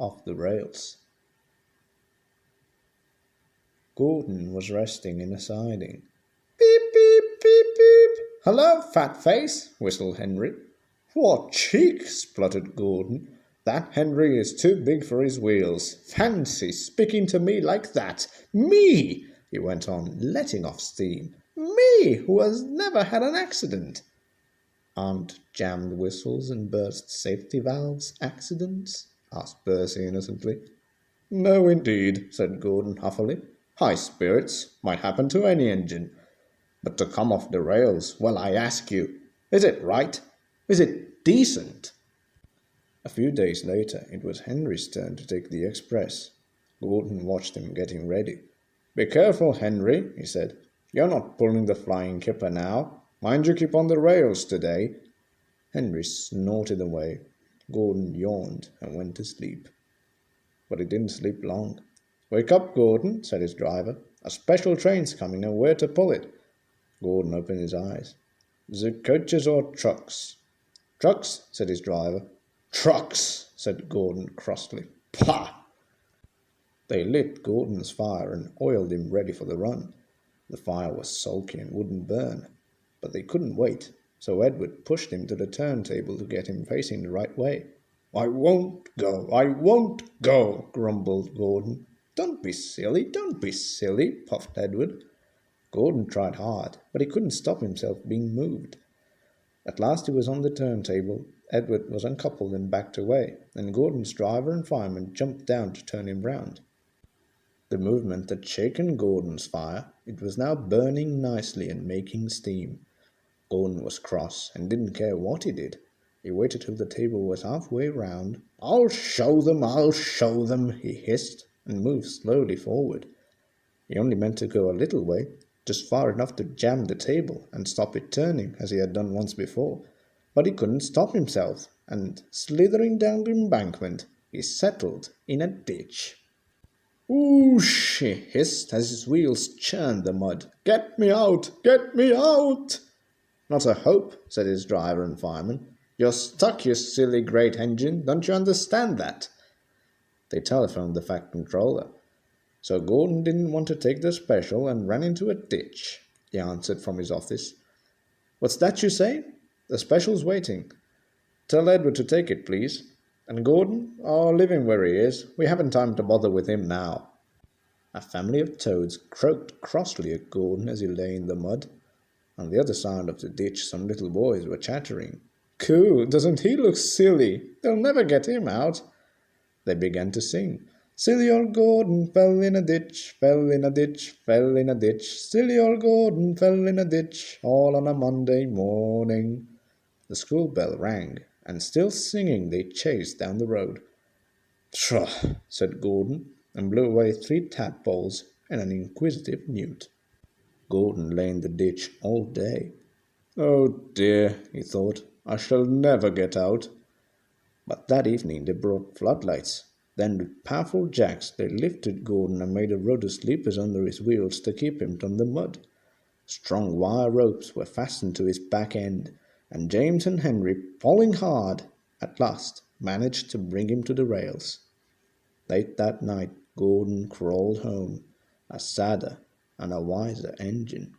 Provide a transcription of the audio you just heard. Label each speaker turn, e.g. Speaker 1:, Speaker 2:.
Speaker 1: off the rails. Gordon was resting in a siding. "Beep, beep, beep, beep. Hello, fat face," whistled Henry. "What cheek," spluttered Gordon. "That Henry is too big for his wheels. Fancy speaking to me like that. Me," he went on, letting off steam. "Me, who has never had an accident." "Aren't jammed whistles and burst safety valves accidents?" asked Percy innocently. "No, indeed," said Gordon huffily. "High spirits might happen to any engine. But to come off the rails, well, I ask you, is it right? Is it decent?" A few days later, it was Henry's turn to take the express. Gordon watched him getting ready. "Be careful, Henry," he said. "You're not pulling the flying kipper now. Mind you keep on the rails today." Henry snorted away. Gordon yawned and went to sleep. But he didn't sleep long. "Wake up, Gordon," said his driver. "A special train's coming and we're to pull it." Gordon opened his eyes. "Is it coaches or trucks?" "Trucks," said his driver. "Trucks," said Gordon crossly. "Pah!" They lit Gordon's fire and oiled him ready for the run. The fire was sulky and wouldn't burn, but they couldn't wait, so Edward pushed him to the turntable to get him facing the right way. "I won't go, I won't go," grumbled Gordon. Don't be silly," puffed Edward. Gordon tried hard, but he couldn't stop himself being moved. At last he was on the turntable. Edward was uncoupled and backed away, and Gordon's driver and fireman jumped down to turn him round. The movement had shaken Gordon's fire. It was now burning nicely and making steam. Gordon was cross and didn't care what he did. He waited till the table was halfway round. I'll show them," he hissed, and moved slowly forward. He only meant to go a little way, just far enough to jam the table and stop it turning, as he had done once before. But he couldn't stop himself, and slithering down the embankment, he settled in a ditch. "Whoosh!" he hissed as his wheels churned the mud. "Get me out! Get me out!" "Not a hope," said his driver and fireman. "You're stuck, you silly great engine. Don't you understand that?" They telephoned the Fat Controller. So Gordon didn't want to take the special and ran into a ditch, he answered from his office. "What's that you say?" "The special's waiting." "Tell Edward to take it, please. And Gordon? Oh, leave him where he is. We haven't time to bother with him now." A family of toads croaked crossly at Gordon as he lay in the mud. On the other side of the ditch some little boys were chattering. "Coo, doesn't he look silly? They'll never get him out." They began to sing. "Silly old Gordon fell in a ditch, fell in a ditch, fell in a ditch. Silly old Gordon fell in a ditch, all on a Monday morning." The school bell rang, and still singing they chased down the road. "Pshaw," said Gordon, and blew away 3 tadpoles and an inquisitive newt. Gordon lay in the ditch all day. "Oh dear," he thought, "I shall never get out." But that evening they brought floodlights. Then with powerful jacks they lifted Gordon and made a row of sleepers under his wheels to keep him from the mud. Strong wire ropes were fastened to his back end, and James and Henry, pulling hard, at last managed to bring him to the rails. Late that night Gordon crawled home, a sadder and a wiser engine.